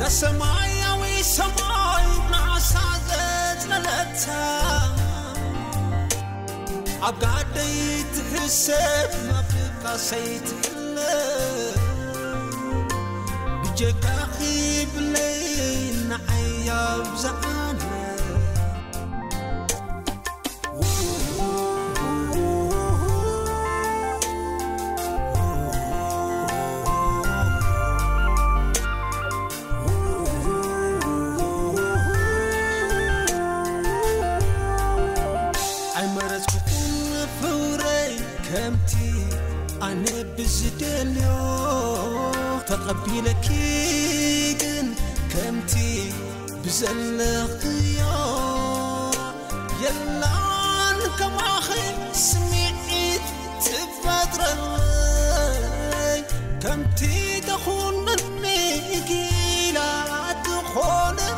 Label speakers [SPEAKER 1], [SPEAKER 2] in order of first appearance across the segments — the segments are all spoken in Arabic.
[SPEAKER 1] تسمعي ويسمعي نعسازت للتا عقادي تحسب ما بقى سيتحلى بجك أخي بلين عياب زعانة كمتي أنا بزدليو تقبلك كمتي بزلقيا يلا عنكم أخي سمعت تفضل كمتي تخون النقيلة تخون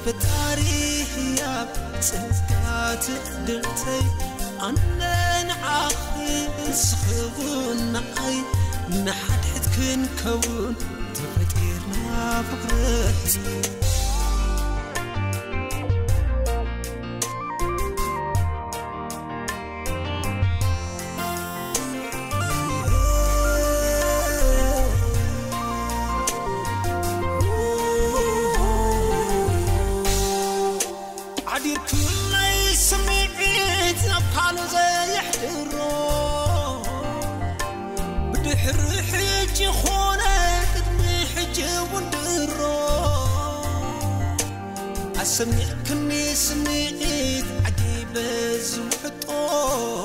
[SPEAKER 1] بتاريخ يا سكات درتي أنا عاخي سخون عي نحد حد كن كون تفكرنا فكرت سمعكني سمعت عجيبة زوحطو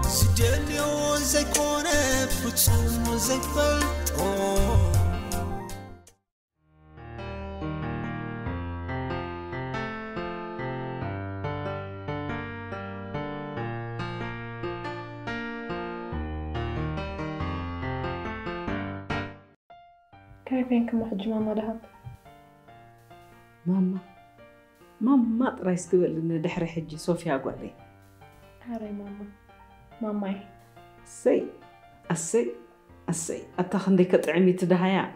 [SPEAKER 1] زجليو زي كونة بتصوم زي فلطو
[SPEAKER 2] كيفينكم حج ماما دهب
[SPEAKER 3] ماما طرايس تقول لنا دحر حجي صوفيا قولي
[SPEAKER 2] هاري ماماي
[SPEAKER 3] السي أتخندي كطعمي تدهيا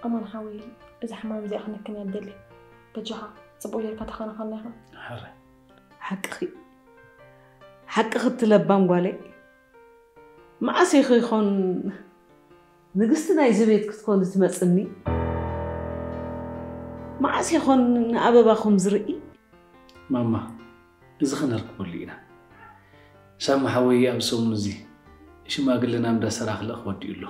[SPEAKER 2] أما نحاول إذا حمام زي أخنا كنا ندلي بجها صبوا لي كتخنا خناها
[SPEAKER 3] هاري حق أخذت لبام قولي ما أسيخ يخون نقصتنا يزبيت كتكون تمسني ما عسيخون أبا خمزرئي
[SPEAKER 4] ماما إذا خنا نركب لينا سامح حوي أبسم نزي إيش ما قلنا مدا سراخ الأخوة ديله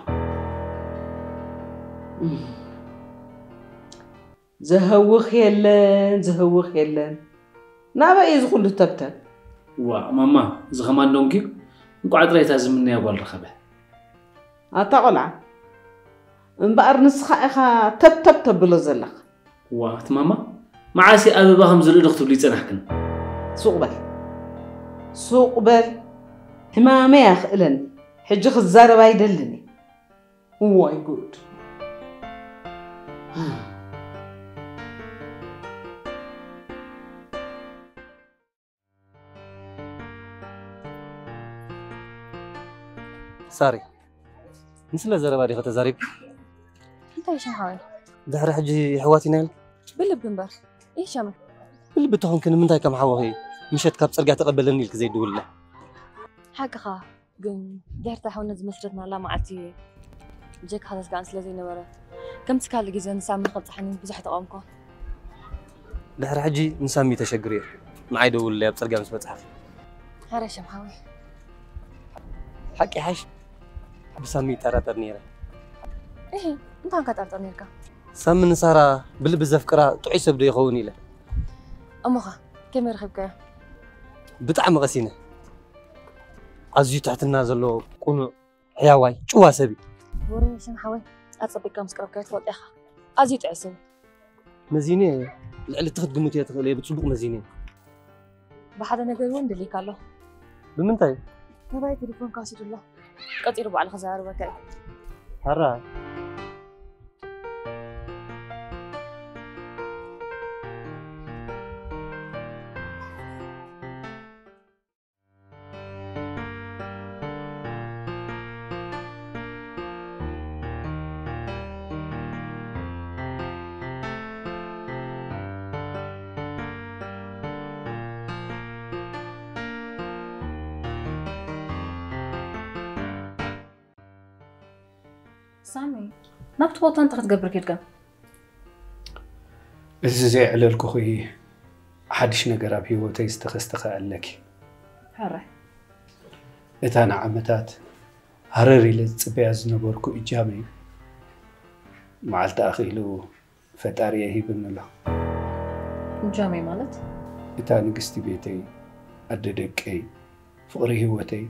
[SPEAKER 3] زهوخ يلن نابا يزخل تبتل
[SPEAKER 4] ماما إذا خمان دونكي نقعد رأيت أزمني أقول رخبه
[SPEAKER 3] أتقلع نبقر نسخة إخا تب بلو زلق
[SPEAKER 4] وات ماما معاسي أبا خمزر إدختو لي تنحكن
[SPEAKER 3] سوق بل حمامي أخلن حج خزارة بايدلني واي جود
[SPEAKER 5] ساري مثل زرباري ختزاريب
[SPEAKER 2] أنت إيش محاول؟
[SPEAKER 5] دحر حجي حواتي نيل
[SPEAKER 2] بلب نبر إيش عمل؟
[SPEAKER 5] بلب تهون كن من تاي كم حوهي مشيت كاب صرقع تقبلني لك زي دولة
[SPEAKER 2] حقها قن دحر تحاول نز مسرتنا لا معتي جاك هذا كان سلازي نبرة كم تكال جيزان نسامي خبز حنين بزح تقامكم
[SPEAKER 5] دحر حجي نسامي تشجرير معي دولة بصرقع مس متحف
[SPEAKER 2] هرش محاول
[SPEAKER 5] حكي حش بسامي ترى نيرة
[SPEAKER 2] إيه أنت عم كترطر نيرك
[SPEAKER 5] سامن سارة بلب الزفكرة تعيش بدي يخوني له
[SPEAKER 2] أمها كم يرخبك
[SPEAKER 5] بطعم غسينة أزيو تحتنا زلو كونو حياواي شو سبي
[SPEAKER 2] وري شن حوي أتصبي كم سكرب كيت فوق إخا أزيد عسل
[SPEAKER 5] مزينة اللي تاخد قمتي تخليه بتصبق مزينة
[SPEAKER 2] بحدا نقدر وين دليك الله
[SPEAKER 5] بمنتاي
[SPEAKER 2] نباي تليفون كاسيد الله قطير على خزار وكاي
[SPEAKER 5] حرا
[SPEAKER 2] سامي نبت بوطن تاخد قبرك يدقم
[SPEAKER 4] إذا زي على الكوخي حدش نقرب هو تيستخ لك
[SPEAKER 2] حرة
[SPEAKER 4] إتانا عمتات هرري لتصبياز نبوركو إجامي مع التأخيلو فتاريه هيبن له
[SPEAKER 2] جامي مالت
[SPEAKER 4] إتانا قستي بيتي أددك فقري هوتي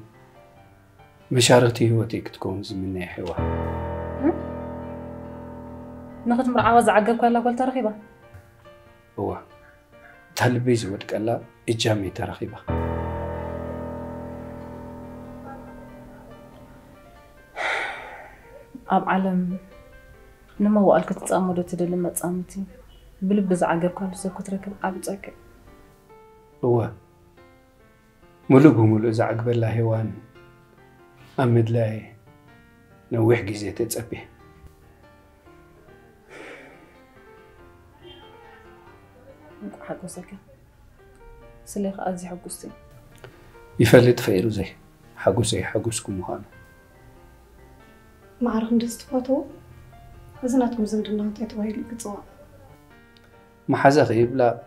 [SPEAKER 4] مشارتي هوتي كتكون زمني حوا
[SPEAKER 2] ناخد مرعاوز عقب كلا قلت رخيبة
[SPEAKER 4] هو تهلبي زودك ألا إجامي ترخيبة
[SPEAKER 2] أب علم نما وقالك تتأمل وتدل ما تأمتي بلبز عقب كلا سكوت ركب عبتك
[SPEAKER 4] هو ملو إذا عقب الله هوان أمد لاي نوح جزية تتصبي
[SPEAKER 2] حقوسك سليخ أزي حقوستي
[SPEAKER 4] يفلت خير زي حقوسكم مخانو
[SPEAKER 3] ما عرف ندست فاتو وزناتكم زمدنا انتي هاي اللي كتصوع
[SPEAKER 4] ما حزا خيب لا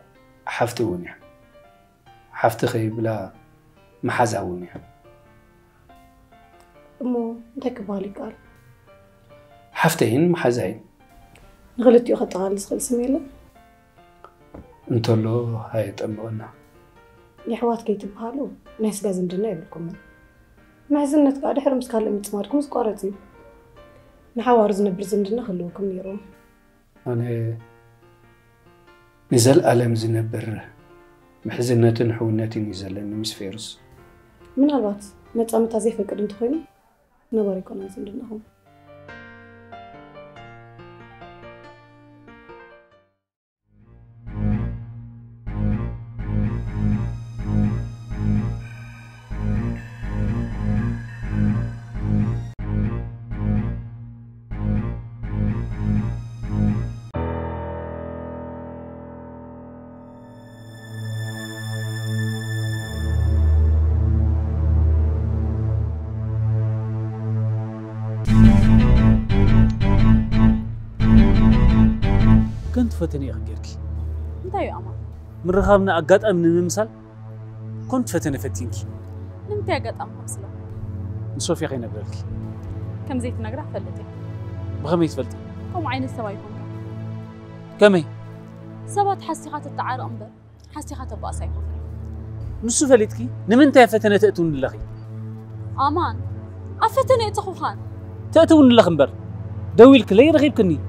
[SPEAKER 4] حفت ونيا حفت خيب لا ما حزا ونيا
[SPEAKER 3] امو داك بالي قال
[SPEAKER 4] حفتين ما حزاين
[SPEAKER 3] غلط يو خط غالس خلص ميله
[SPEAKER 4] انتلو هاي تأمرنا
[SPEAKER 3] يا حوات كي تبهالو ناس لازم دنا يبلكم مع زنت قاعد حرم سكال متسماركم سقارتي نحاور زنبر زندنا خلوكم نيرو
[SPEAKER 4] أنا نزل ألم زنبر محزنة حوناتي نزل مس فيروس
[SPEAKER 3] من الوقت نتأمت زي فكر انت خويني نباريكم زندناهم
[SPEAKER 6] كنت فتني أخجرك.
[SPEAKER 2] أنت يا أما.
[SPEAKER 6] من رخامنا أقعد أمن المثال. كنت فتني فتينك.
[SPEAKER 2] نمت أقعد أمن مسلا.
[SPEAKER 6] نشوف يا أخي نقولك.
[SPEAKER 2] كم زيت نقرأ فلتي.
[SPEAKER 6] بخمي فلتي.
[SPEAKER 2] كم عين السواي يكون.
[SPEAKER 6] كمي.
[SPEAKER 2] سبات حسيخات التعار أمبر. حسيخات البأس يكون.
[SPEAKER 6] نشوف فلتكي. نمنت يا فتنة تأتون للأخي.
[SPEAKER 2] أمان. أفتني أتخوخان.
[SPEAKER 6] تأتون للأخنبر. دويلك لي رغيب كني.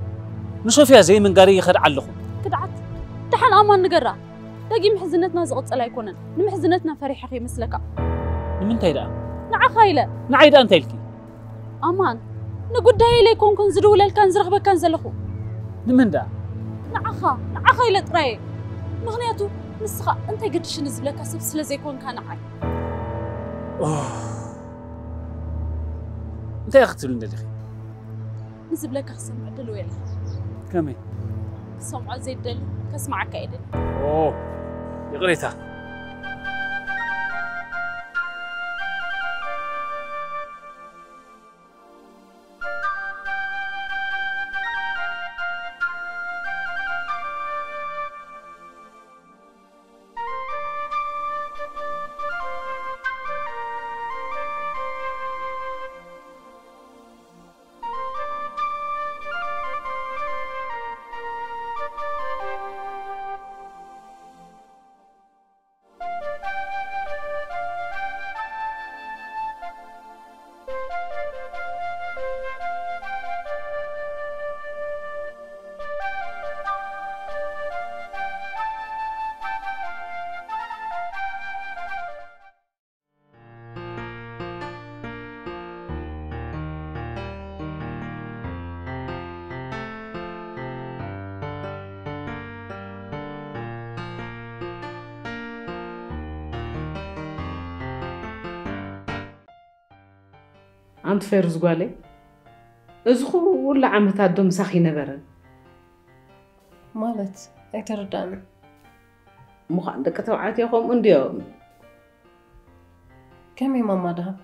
[SPEAKER 6] نشوف يا زي من قاري يخد علقهم
[SPEAKER 2] كدعت تحن أمان نقرأ تلاقي محزنتنا زغط ألا يكونن نمحزنتنا فريحة خي مثلك
[SPEAKER 6] من تيدا
[SPEAKER 2] نع خايلة
[SPEAKER 6] نعيدا أنت لكي
[SPEAKER 2] أمان نقول هاي ليكون كن زدول كان زرغبة كان زلخو
[SPEAKER 6] من دا
[SPEAKER 2] نع خايلة رأي مغنياتو نسخة أنت قدش نزبلك أسف سلزي يكون كان عاي
[SPEAKER 6] أنت يا أختي لنا لخي
[SPEAKER 2] نزبلك أخسم عدلو يلا
[SPEAKER 6] كمي
[SPEAKER 2] سمع زي الدل كسمع كايدن
[SPEAKER 6] أوه يغريتها
[SPEAKER 3] أنت فيروز قالي أزخو ولا عم تادم سخي نبرة
[SPEAKER 7] مالت أي ترداني
[SPEAKER 3] مخ عندك توعاتي أخوهم أنديهم
[SPEAKER 7] كم يا ماما دهب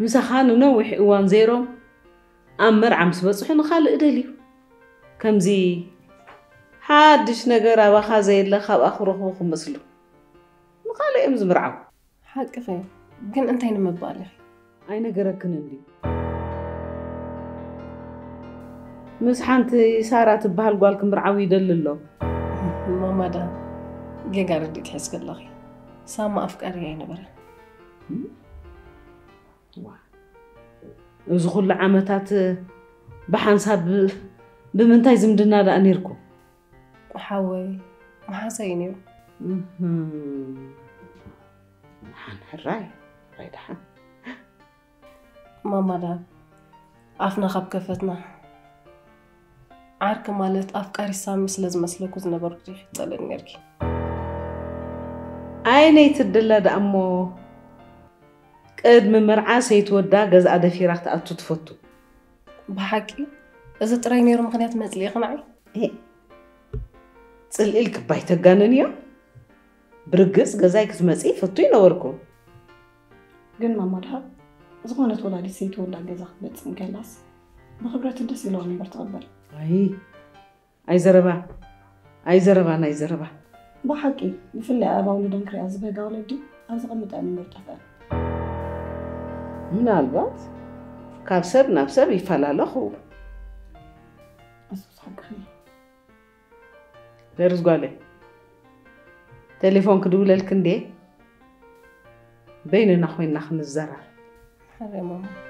[SPEAKER 3] مسخان نوح إوان زيرو أمر عم سبصح نخال إدليو كم زي حادش نجرا وخا زي اللي خاب أخره خمسلو نخال إمز مرعو
[SPEAKER 7] حق خير كن أنت هنا مبالغ
[SPEAKER 3] أي نجرا كنندي مسحنتي سارة بحال قالك مرعو يدللو
[SPEAKER 7] ماما دهب جيجا ردي تحس كاللغي سامة أفكاري يا نبرة
[SPEAKER 3] إذا كل عامتات بحنساب بمنتاي زمدنا لأنيركو
[SPEAKER 7] حوي ما حسيني
[SPEAKER 3] حن حراي رايد حن
[SPEAKER 7] ماما دا عفنا خب كفتنا عارك مالت أفكاري سامي سلز مسلكو زنبرك دي خطالين نيركي
[SPEAKER 3] عيني تدلا دا أمو قدم مرعا سيتودا غز أدفي راح تأتو تفوتو
[SPEAKER 7] بحكي إذا تراي نيرو مخنيات مزلي قنعي
[SPEAKER 3] إيه تسلقلك باي تقاننيو برقص غزاي كتمسي فتو ينوركو
[SPEAKER 8] قلنا مرحب زغونة ولادي سيتودا غزا خبت مكلاس بخبرات الدس يلوني برتقبل
[SPEAKER 3] أي زربا ناي زربا
[SPEAKER 8] بحكي بفلي أبا ولدن كري أزبه قولدي أزغ متأمن مرتفع
[SPEAKER 3] من البات كابسب نفسب يفلالخو
[SPEAKER 8] أسوس حقني
[SPEAKER 3] فيروز قالي تليفون كدولة الكندي بيننا خوينا خن الزرع
[SPEAKER 7] حري ماما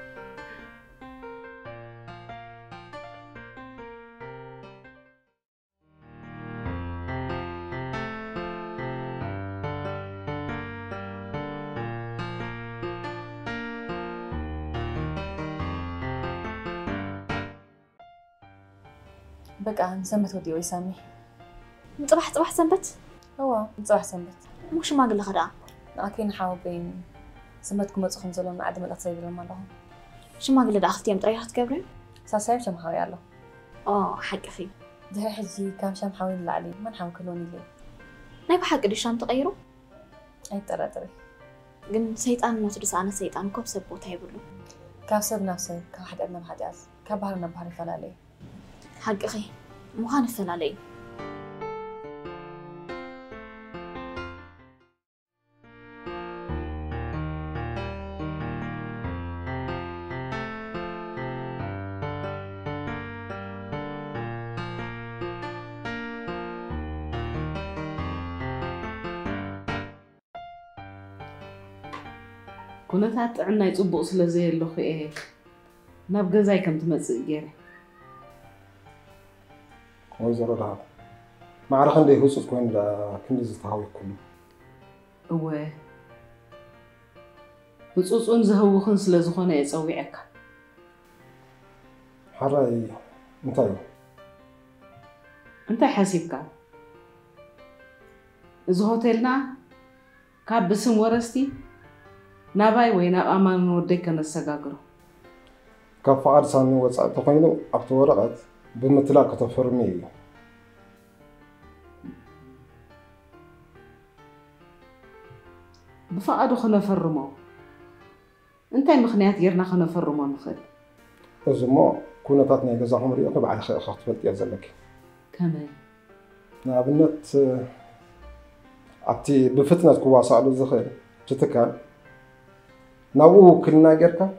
[SPEAKER 2] بقى سنبت ودي ويسامي
[SPEAKER 9] صباح سنبت
[SPEAKER 2] هو صباح سنبت
[SPEAKER 9] مش ما قال خدعه
[SPEAKER 2] أكين حاول بين سنبتكم متصخم زلون عدم الأتصيب لهم الله
[SPEAKER 9] شو ما قال دخلتي يوم طريحة تكبرين
[SPEAKER 2] ساسايب شم حاوي الله
[SPEAKER 9] حق أخي
[SPEAKER 2] ده حجي كام شم حاوي اللي عليه ما نحاول كلوني ليه
[SPEAKER 9] نايب حق ديشان تغيروا
[SPEAKER 2] أي ترى
[SPEAKER 9] قن سيطان موتدس أنا سيطان كوب سبو تايبلو
[SPEAKER 2] كافسب نفسي كواحد أدنى بحد عز كبهرنا بحر فلالي
[SPEAKER 9] حق أخي مو خان الفلالي
[SPEAKER 3] كنتات عنا يصبق سلازي اللخ إيه ناب غزاي كم تمصي غيري
[SPEAKER 10] وزر راه ما عرف عندي هوسف كون دا كنز تهاوي كله
[SPEAKER 3] هو وصوصون زهوخن سلازخونه يصويعك
[SPEAKER 10] حراي
[SPEAKER 3] انت حاسبك إذا هوتيلنا كاب بسم ورستي ناباي وينا أمان وديك نسجاجرو
[SPEAKER 10] كفار سانو وصعت تقينو أبتو ورقت بمثلا كتفرمي
[SPEAKER 3] بفقدو خنا فرمو انت مخنيات غيرنا خنا فرمو نخد
[SPEAKER 10] أزمو كنا تاتني جزاهم رياضة بعد خير أخذت فلتي أزلك
[SPEAKER 3] كمان
[SPEAKER 10] نابنت عتي بفتنة كواسع له زخير تتكال ناو كلنا جركا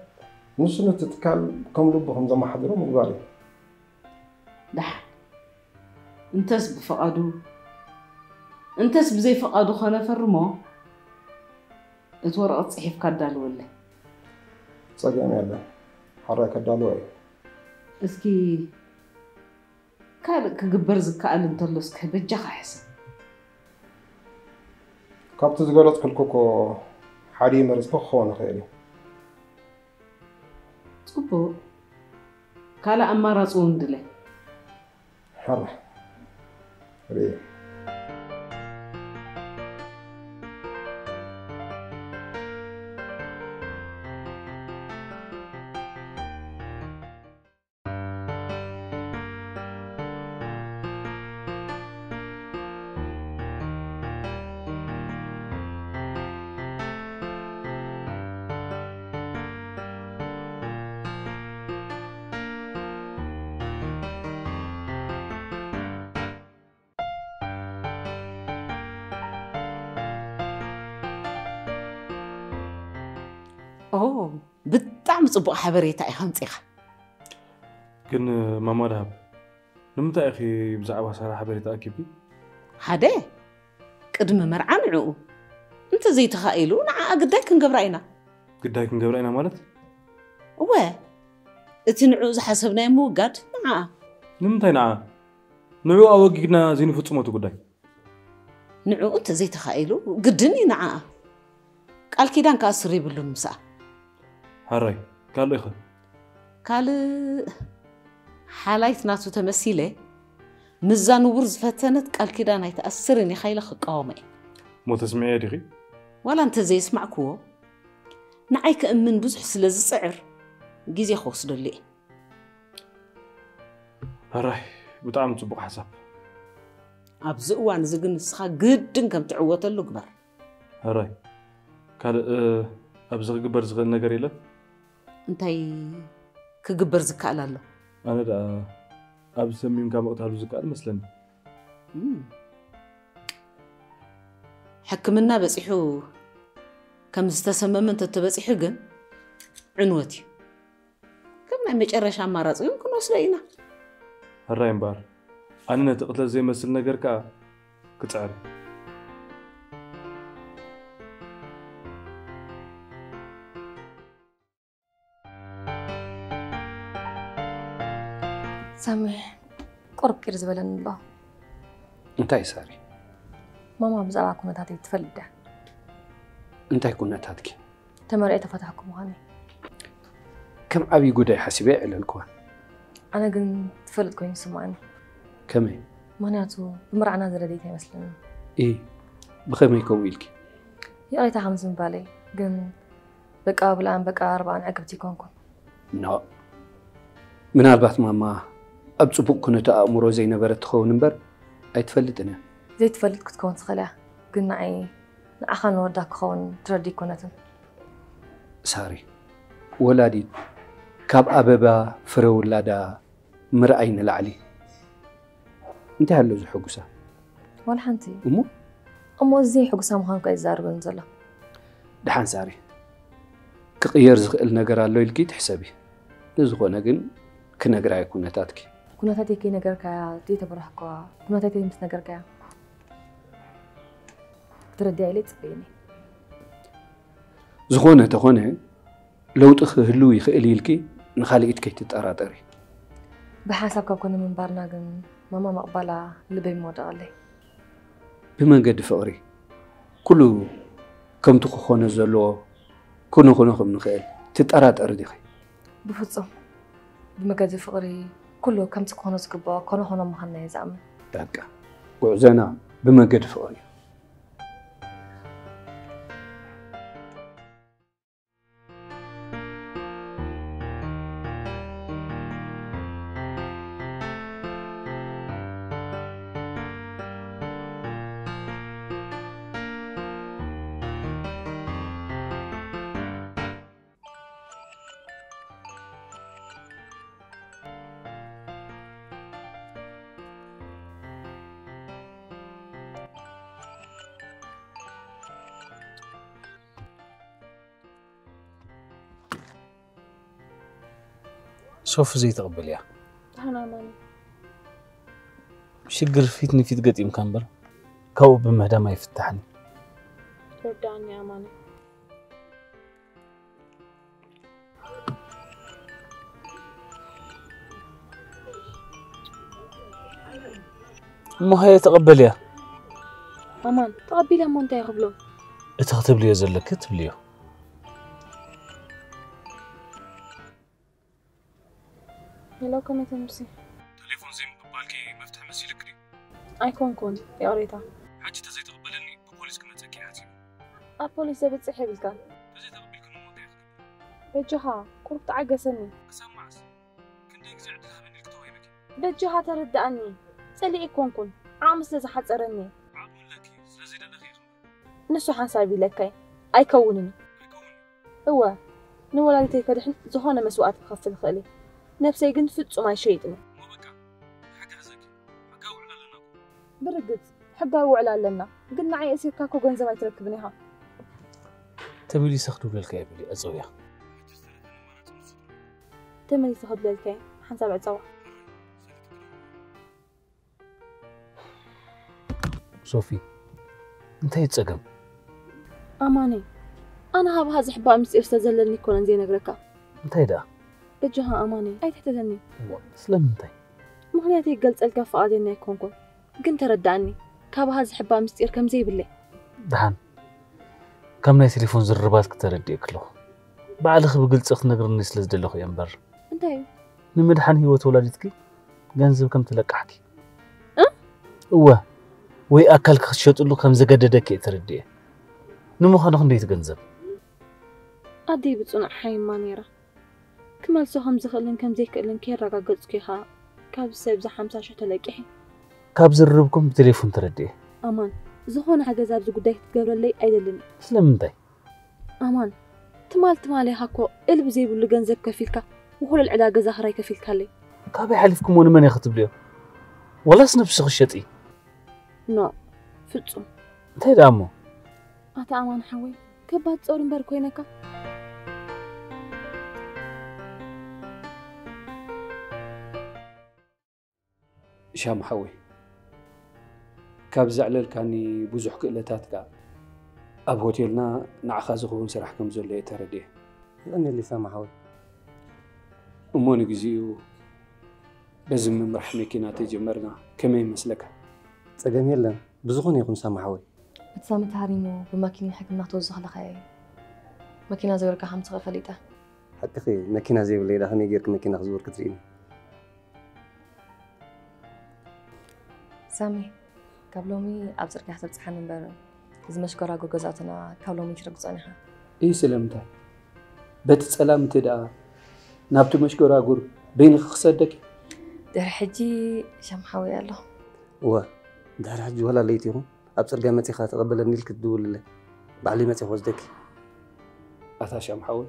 [SPEAKER 10] نشنو تتكال كم لبهم زي ما حضروا مقبالي
[SPEAKER 3] دح انتس بفقدو انتس بزي فقدو خنا فرمو اتورقت صحيف كدال ولا
[SPEAKER 10] صقيم يلا حراك كدالو اي
[SPEAKER 3] اسكي كجبر زكال انتلوس كبجخ احسن
[SPEAKER 10] كابت زغلط كلكوكو حالي مرزقو خون خيري
[SPEAKER 3] صبو كالا امارات وندله
[SPEAKER 10] حرة ريه
[SPEAKER 3] أوه بطعم صبغ حبريتا إخام تيخ
[SPEAKER 11] كن ماما دهب نمتى أخي بزعبها سارة حبريتا أكيبي
[SPEAKER 3] هذا قدم مرعان عو أنت زي تخايلو نع قداي كنقبرينا
[SPEAKER 11] قداي كنقبرينا مالت
[SPEAKER 3] واه اتنعو زحسبنا يمو قاد نعا
[SPEAKER 11] نمتى نعا نعو أوقينا زيني فتصموتو قداي
[SPEAKER 3] نعو أنت زي تخايلو قدني نعا قال كيدان كاسري بلو مساء
[SPEAKER 11] هراي قال إخا
[SPEAKER 3] قال حالايت ناتو تمثيله مزان ورز فتنت قال كيدان هيتأثرني خيلة قوامي
[SPEAKER 11] مو تسمعي يا ديخي
[SPEAKER 3] ولا أنت زي اسمعكو نعيك أمن بزح سلز السعر جيزي خوص دولي
[SPEAKER 11] هراي بطعم تصبق حساب
[SPEAKER 3] أبزقوا عن زقن السخا قدن كم تعوت اللقبر
[SPEAKER 11] هراي قال أبزق قبر زغل نقري له
[SPEAKER 3] انتي كقبر زكاء لاله
[SPEAKER 11] أنا دا أبسميم كام وقت هالو زكاء مثلا
[SPEAKER 3] حكمنا بصيحو كم استسمم انت تبصيحو جن عنوتي كم ما مجرش امارات يمكن وصلينا
[SPEAKER 11] هراي مبار أنا نتقتل زي مثل نقر كا كتعرف
[SPEAKER 2] سامح قرب كير زبلن الله
[SPEAKER 5] انتي ساري
[SPEAKER 2] ماما بزعبا كونتاتي تفلده
[SPEAKER 5] انتي كونتاتك
[SPEAKER 2] تمرئي تفتحكم هاني
[SPEAKER 5] كم أبي قداي حسبي على الكوان
[SPEAKER 2] أنا قن تفلد كوين سمعني
[SPEAKER 5] كمي
[SPEAKER 2] ماناتو بمرعنا زرديتي مثلا
[SPEAKER 5] إيه بخير يكويلك
[SPEAKER 2] يا ريت حمزن بالي قن بقى بلان بقى 4 عقبتي كونكم
[SPEAKER 5] لا من البات ماما أبصبوك كنت أمره زي نبرت خون نبر أيتفلت أنا
[SPEAKER 2] زي تفلت كنت كون صخلة قلنا عي نأخن وردك خون تردي كونتن
[SPEAKER 5] ساري ولادي كاب أبابا فرو ولادا مرأين العلي انت هلو زي حقوسا
[SPEAKER 2] ولا حنتي
[SPEAKER 5] أمو
[SPEAKER 2] زي حقوسا مخانكو أيزار بنزله
[SPEAKER 5] دحان ساري كغير زغل نقر اللو يلقي تحسبي نزغونا قن كنقر عي كونتاتك
[SPEAKER 2] كونتاتي كي نقر كايا دي تبرحكوا كونتاتي مس نقر كايا تردي علي تبيني
[SPEAKER 5] زغونا تخونه لو تخهلو يخيل يلقي نخالي إتكي تتأراطري
[SPEAKER 2] بحسب كنا من برنامج ماما مقبلة لبي موضع عليه
[SPEAKER 5] بمن قد فقري كله كم تخونه زلو كونه خم نخيل تتأراطر ديخي
[SPEAKER 2] بفصل بمن قد فقري كله كم تخونه زقبا كونه خونه مهنا يزعم
[SPEAKER 5] دقة وعزنا بمن قد فقري
[SPEAKER 6] شوف زي تقبل يا
[SPEAKER 9] أنا ماني
[SPEAKER 6] شقر فيتني في تقديم كامبر كوب بمهدا ما يفتحني
[SPEAKER 9] ردعني يا ماني
[SPEAKER 6] ما هي تقبل يا
[SPEAKER 9] أمان تقبلي أمان أنت يقبلو
[SPEAKER 6] تكتب لي زلك كتب لي
[SPEAKER 9] لو كنت تمسي
[SPEAKER 11] تليفون زي مقبالكي مفتح مسيلك لي
[SPEAKER 9] أيكون كون يا قريتا
[SPEAKER 11] حاجة تزي تقبلني ببوليس كنا تأكي حاتي
[SPEAKER 9] البوليس بتصحي بالكان
[SPEAKER 11] تزي تقبل كنا مو دايخ
[SPEAKER 9] بجها قربت عقسني
[SPEAKER 11] سمعس كنت يجزي عدلها من الكتوهي بك
[SPEAKER 9] بجها تردأني سألي إيكون كون عامس لزا حتصرني
[SPEAKER 11] عامل لكي سلازي لدخيخ
[SPEAKER 9] نسو حنسابي لكي أيكونني هو نولادتي كدحن زهونا مسوقات تخفل خلي نفسي قنت فتسو ما شيطني
[SPEAKER 11] مو بكا حقا زكي حقا وعلا لنا
[SPEAKER 9] برقد حقا وعلا لنا قلنا عي أسير كاكو قنزة ما يتركبنيها
[SPEAKER 6] تملي سخدو لك يا بلي أزويا
[SPEAKER 9] تملي سخد لك حنساب عصوا
[SPEAKER 6] صوفي انت يتصقم
[SPEAKER 9] أماني أنا هذا حبا مستير استزلني كون زي نقركا
[SPEAKER 6] انت دا
[SPEAKER 9] بجها أماني أي تحتزني
[SPEAKER 6] سلام انت
[SPEAKER 9] مغنياتي قلت الكفاءة دينا يكون كنت ردعني كاب هذا حبا مستير كم زي بالله
[SPEAKER 6] دحان كم ناي تليفون زربات كترديك له بعلخ بقلت اخ نقرني سلز دلخ ينبر
[SPEAKER 9] انتي
[SPEAKER 6] نمدحن هيوت ولادتك ገንዘብ ከም ትለቃሕኪ እወ ወይ ኣካል ክሸጥሉ ከም ዘገደደክ እትርድየ ንምዃኑ ክንደይ ትገንዘብ
[SPEAKER 9] ኣደይ ብጽኑዕ ሓይማ ነይራ ክመልሶ ከም ዝኽእልን ከም ዘይክእልን ከይረጋገጽኩ ኢኻ ካብ ሰብ ዛ50 ሽሕ ተለቂሐ
[SPEAKER 6] ካብ ዝርብኩም ብቴሌፎን ትረድየ
[SPEAKER 9] ኣማን ዝኾነ ሓገዝ ኣብዚ ጉዳይ ክትገብረለይ ኣይደልን
[SPEAKER 6] ስለምንታይ
[SPEAKER 9] ኣማን ትማል ኢኻ እኮ እልብ ዘይብሉ ገንዘብ ከፊልካ وكل العدا جزا خراي كفيل كالي
[SPEAKER 6] كابي حلفكم وانا ماني خطب ليه ولا سنفس خشتي
[SPEAKER 9] نو فتصم
[SPEAKER 6] انتي دامو
[SPEAKER 9] اتا امان حوي كبات صور مبر كوينكا
[SPEAKER 5] شام حوي كاب زعلل كاني بوزح كلتات كا اب هوتيلنا نعخا زخون سرح كم زول ترديه
[SPEAKER 12] لاني اللي سامع حوي
[SPEAKER 5] أموني جزيو بزم مرح مكينة تجمرنا كمين مسلك
[SPEAKER 12] تجمع لنا بزغني يكون سامع حوي
[SPEAKER 2] تسامت هاريمو بماكينة حكمنا توزخ لخاي ماكينة زورك هم تغفليته
[SPEAKER 12] حتى خي ماكينة زي ولا ده خني جيرك ماكينة زور كترين
[SPEAKER 2] سامي قبلومي أبصر كحسب صحن برا إذا مشكورة جو جزاتنا قبلومي شرب صانعها
[SPEAKER 5] إيه سلامته بتسلام تدا نابتو مشكورة أقول بين خصدك
[SPEAKER 2] دار حجي شمحوي الله
[SPEAKER 12] دار حجي ولا ليتيهم أبصر قامتي خا تقبلني لك الدول بعلمتي وزدك
[SPEAKER 5] أتا شمحوي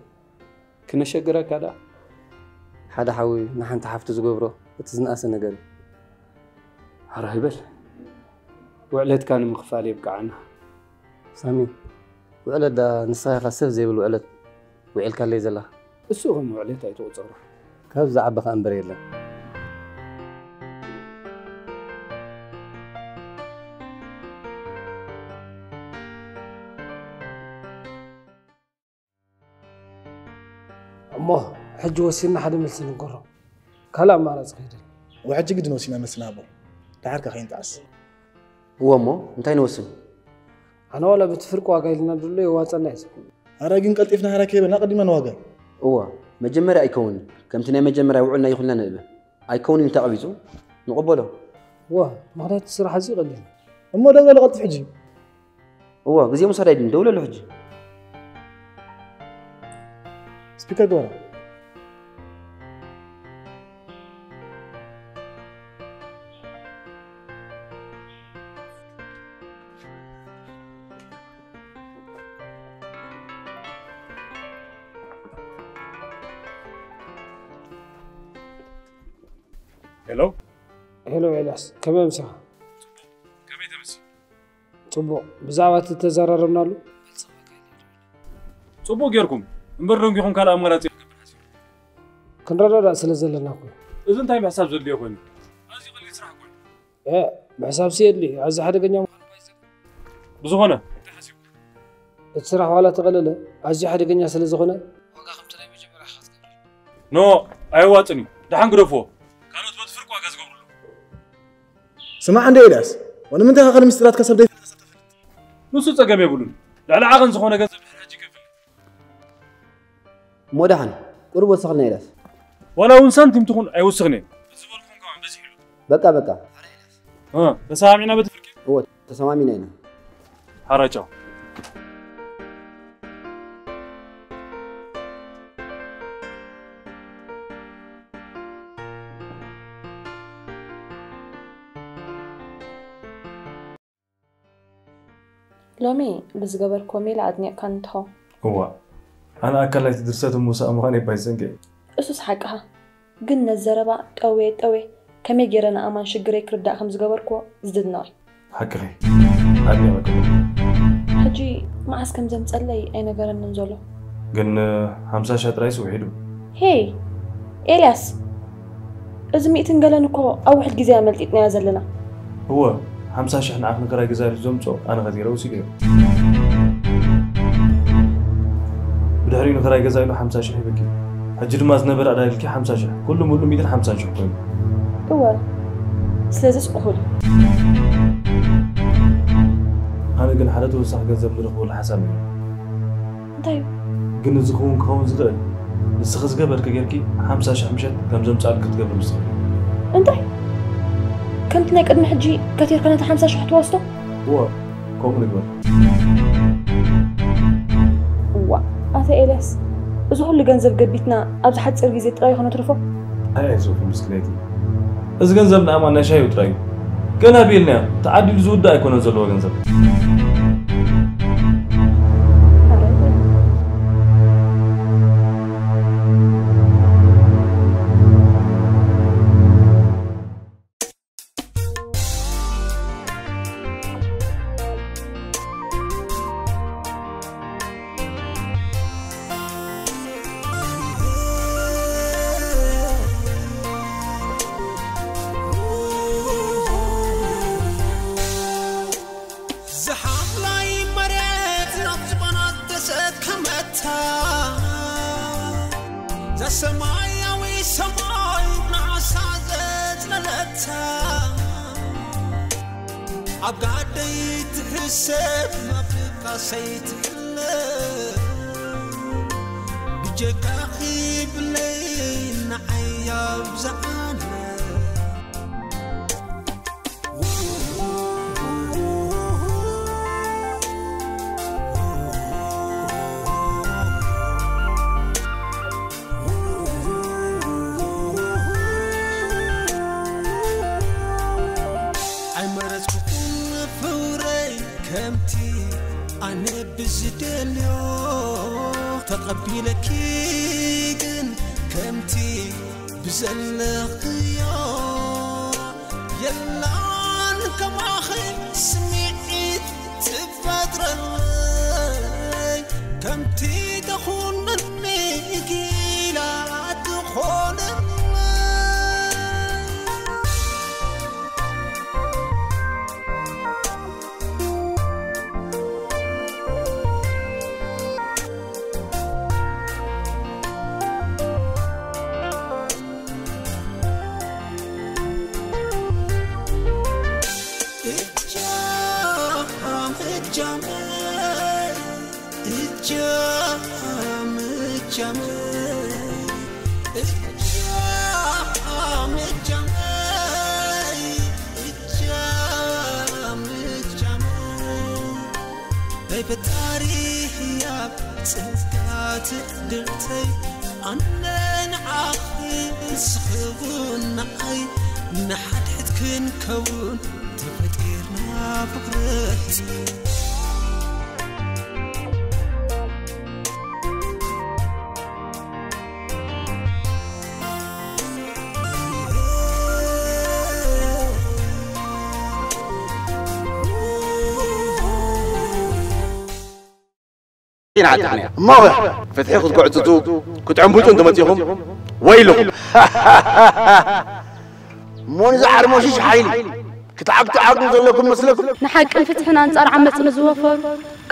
[SPEAKER 5] كنا شجرك هذا
[SPEAKER 12] حدا حوي نحن تحفت زقبره وتزنقاس النقل
[SPEAKER 5] هرهبل وعلت كان مخفالي يبقى عنها
[SPEAKER 12] سامي وعلت دا نصايح خسف زي بالوعلت وعيل كان لي زلا
[SPEAKER 5] السوق وعلت هاي توصره
[SPEAKER 12] كيف زعب خان بريلا
[SPEAKER 13] أمه حج وسينا حدا ملسن نقرب كلام ما رزق هيدا
[SPEAKER 14] وحج قد نوسينا مسنا أبو تعرك خين تعس
[SPEAKER 12] هو أمه أنتي نوسم
[SPEAKER 13] أنا ولا بتفرق واقع لنا دولي واتنا يسكت
[SPEAKER 14] أراجين قلت إفنا هراكي بنا قديما نواقع
[SPEAKER 12] هو مجمرة أيكون كم تنا مجمرة وعلنا يخلنا نلبه أيكون أنت عبيزو نقبله
[SPEAKER 13] هو ما قدرت تصير حزي قديم
[SPEAKER 14] أما دولة لغت حجي
[SPEAKER 12] هو قزي مصاريدين دولة لحجي
[SPEAKER 14] سبيكر دورة
[SPEAKER 11] هلو
[SPEAKER 13] هلو إلياس كم مساء
[SPEAKER 11] كم تمسي
[SPEAKER 13] صبو بزعوة تتزررنا له
[SPEAKER 11] صبو غيركم نبررون يكون كلا امراتي
[SPEAKER 13] كنرى راس لزلنا اخويا
[SPEAKER 11] اذا انت بحساب زلي اخويا ازي قال لي تسرح اخويا
[SPEAKER 13] ايه بحساب سيد لي عايز حدا قنيا
[SPEAKER 11] بزغونه
[SPEAKER 13] تسرح ولا تقلله عايز حدا قنيا سلازغونه
[SPEAKER 11] واقع خمسه لا مجمر خاص نو ايواتني دحان غرفو كانوا تفرق واقع زغبرلو
[SPEAKER 14] سمع عندي إلياس وانا من تاخر مسترات كسب دي
[SPEAKER 11] نص صقم يقولون لا عقن زغونه غزب حاجه كفل
[SPEAKER 12] مودهن قرب وسخنا إلياس
[SPEAKER 11] ولا ون سنتيم تكون ايوسخني زبلكم كمان بس حلو
[SPEAKER 12] بقى
[SPEAKER 11] تسامعنا بتفرقي
[SPEAKER 12] هو تسامعنا هنا
[SPEAKER 11] حرجوا
[SPEAKER 9] لومي بس قبل كوميل عدني كانت
[SPEAKER 11] هو أنا أكلت درست موسى أمغاني بايزنجي
[SPEAKER 9] أسوس حقها قلنا الزربة طوي كم يجرنا أمان شجري كردا خمس قبركوا زدناي
[SPEAKER 11] حقي عدني مكمل
[SPEAKER 9] حجي ما معاس كم زم تصلي أي نجار ننزله
[SPEAKER 11] قن 50 رئيس وحيدو
[SPEAKER 9] هي إلياس إذا مئتين قالنكو أو واحد جزء عملت إتنازل لنا
[SPEAKER 11] هو 50 نعرف نقرأ جزائر زمتو أنا غديره وسيجي بدهري نقرأ جزائر 50 بكي هجر ما زنبر على الكي 50 كل مولو 150 كوين
[SPEAKER 9] هو سلازس أقول
[SPEAKER 11] أنا قن حالته وصح جزء من الأخوة الحسامي
[SPEAKER 9] طيب
[SPEAKER 11] قن زخون كون زغل السخز قبل كجركي 50 مشت كم زم سأل كنت قبل مستقبل
[SPEAKER 9] أنت كنت ناك قد محجي كثير كانت 50 حتواسطه
[SPEAKER 11] هو كوم نقبل
[SPEAKER 9] هو أثا إلياس إذا هو اللي جنزب قبيتنا أبز حد سرقي زي تراي خنا ترفو
[SPEAKER 11] هاي زوفي مسكلاتي إذا جنزبنا أمانة شيء وتراي كنا بيلنا تعدي الزود ده يكون نزلوا جنزب
[SPEAKER 15] ما فتحي خذ قعد تتوب كنت عم بوتون دمتيهم ويلو مون زعر موشيش حيلي كنت عقد نزلكم مسلكم
[SPEAKER 16] نحق فتحنا انصار عمت نزوفر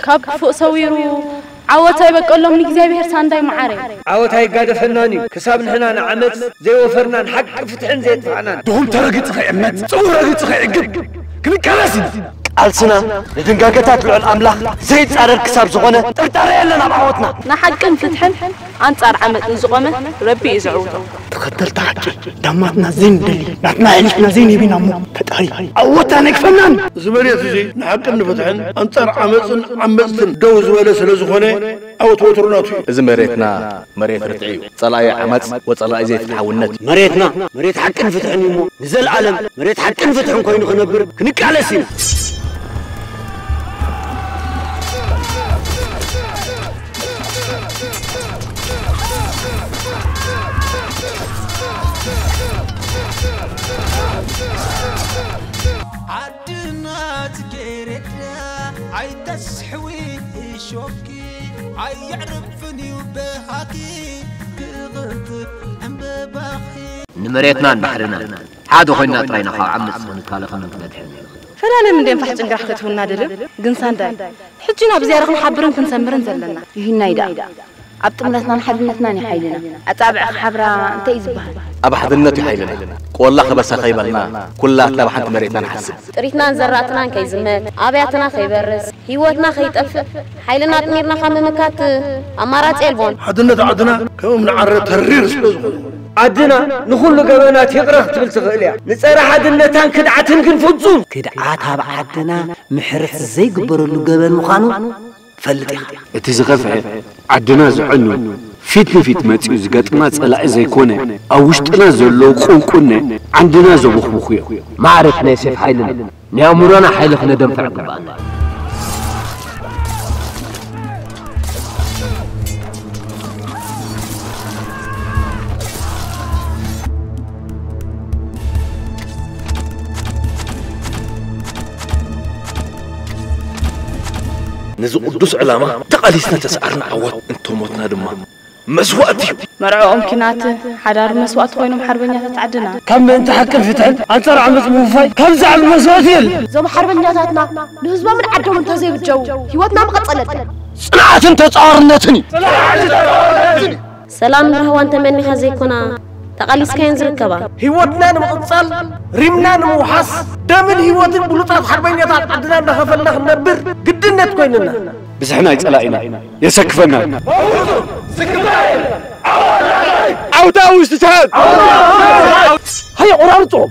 [SPEAKER 16] كاب فوق صويرو عوتاي بقول لهم نجزابير سانداي معاري
[SPEAKER 17] عوتاي قاعده فناني كساب نحنا عمت زي وفرنا نحق فتحن زي دفعنا
[SPEAKER 15] دوم ترقت خيمت صورقت خيقب كنكالاسي ألسنا لدنقاقتات لعل أملاح زيد صارر كساب زغنة ترتاري لنا بعوتنا
[SPEAKER 16] نحق فتحن أنصار عمت نزغمة ربي يزعوته
[SPEAKER 15] تخدلت حجي دماتنا زين دلي نحنا عيشنا زين يبينا مو فتحي عوتانك فنان
[SPEAKER 18] زمرية زي نحق نفتحن أنصار عمتن دوز ولا سلزغنة أو توترناتو
[SPEAKER 15] زمريتنا مريت رتعيو صلاي عمت وصلاي زي فتحونت
[SPEAKER 17] مريتنا مريت حق نفتحن يمو نزل عالم مريت حق نفتحن كوين خنبر كنك على سينا
[SPEAKER 1] عي تسحوي شوكي عي يعرفني وبهاكي غرتك أم بباخي
[SPEAKER 19] نمريتنا بحرنا حادو خوينا طرينا خا عمس ونكالخنا كندحن
[SPEAKER 16] فلا لم ندين فحت انقرح كتفنا دلب قنسان داي حجنا بزيارة نحبرن كنسمرن زلنا يهينا يدا عبتمنتنا نحبنتنا نحيلنا أتابع خبرة انت يزبها
[SPEAKER 15] أبا حضنتي حيلنا والله خبسا خيبلنا كلها تلابا حنت مريتنا نحسب
[SPEAKER 20] ريتنا نزرعتنا كيزمت أبياتنا خيبرس هيوتنا خيتقفل حيلنا تميرنا خممكات أمارات إلبون
[SPEAKER 18] حضنت عدنا كم من عرض ترير سلوزغو
[SPEAKER 17] عدنا نخل قبنات يقرأ تبل تغليا نصير حدنتان كدعتن كنفوزون
[SPEAKER 21] كدعاتها بعدنا محرح زي قبر له قبل مخانو فلتي
[SPEAKER 5] اتزغفع عدنا زعنو فيت نفيت ماتيو زقاتنا صلاع زيكونه او وشطنا زلو قنقنه عندنا زبخبخيا
[SPEAKER 19] ما عرفنا يسيف حيلنا نيامرنا حيلخنا دنفع قبانا
[SPEAKER 15] نزو قدوس علامة تقاليسنا تسعرنا عوات انتو موتنا دما مسوأتي
[SPEAKER 16] مرعوهم كنات حدار مسوأت خوينهم حربنيا تتعدنا
[SPEAKER 17] كم انت حكم فتحن انتر عمز موفاي كم زعل مسوأتيل
[SPEAKER 20] زوم حربنيا تاتنا نهزبا من عدهم انت زي بتجو هيوتنا مقصلت
[SPEAKER 15] صنعت انت تصارنتني
[SPEAKER 20] سلام رهوان تمني خزيكونا تقاليس كاين زركبا
[SPEAKER 17] هيوتنا نمقصل ريمنا نموحس دامن هيوتن بلوطات حربنيا تاتعدنا نخفلنا نبر قدنت كويننا
[SPEAKER 5] بزحنا يتلاقينا يسكفنا
[SPEAKER 15] عودا واستشهاد
[SPEAKER 17] هيا قرارتو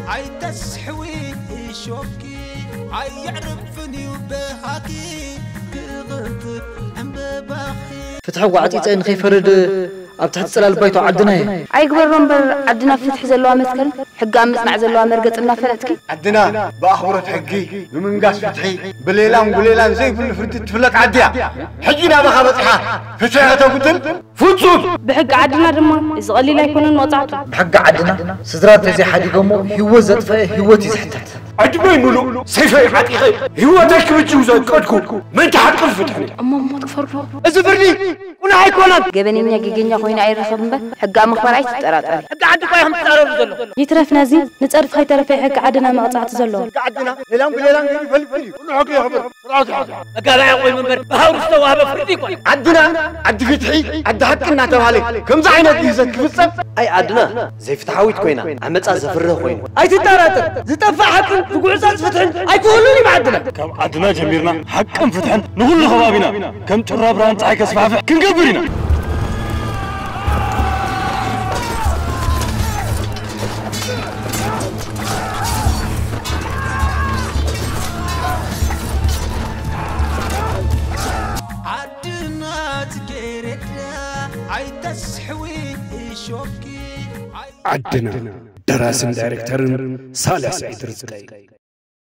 [SPEAKER 1] عي تسحوي شوكي عي يعرفني وبهاكي غرتك أم بباخي
[SPEAKER 21] فتحوا عطيت ان خيفرد ابتحت سلال بيتو عدنا
[SPEAKER 16] اي قبرهم بر عدنا فتح زلوا مسكن حق امسمع زلوا مرقطنا فلتكي
[SPEAKER 18] عدنا باخبرت حقي بمنقاس فتحي بليلان زي فلفرت تفلت عديا حجينا بخا بصحه فتحته قتل فوتوت
[SPEAKER 16] بحق عدنا دما يزغلي لا يكونن وضعته
[SPEAKER 21] بحق عدنا سدرات زي حديقمو هو زطف هوتي زحتت
[SPEAKER 15] عجبي ملو سيفي حقيقي هوتك بتجوز قدكم من تحق الفتحني
[SPEAKER 16] اما ما تفرفر
[SPEAKER 15] ازفرني كنا هيكونات
[SPEAKER 16] جبنينيا جيجينيا خوينا اي رخبن به حق مخبر اي تطراطر
[SPEAKER 15] حق عد قايهم تطرف زلو
[SPEAKER 16] يترف نازي نصرف خي ترف حق عدنا ما قطعت زلو
[SPEAKER 18] حق عدنا ليلان يفلفل كل حق يخبر
[SPEAKER 15] قال يا قوي منبر بهاور استوى بفردي
[SPEAKER 18] عدنا عد فتحي عد حقنا تبالي كم زعينك يزك فصف
[SPEAKER 17] اي عدنا زي فتحاويت كوينا عمصا زفره كوين اي تطراطر زطفع حق بقعصات فتحن اي كلوني بعدنا
[SPEAKER 11] كم عدنا جميرنا حق فتحن نقول خبابنا كم ترابران صاي كسفافح كنقبرنا
[SPEAKER 5] عدنا دراسن دايركتر صالح سعيد رزقي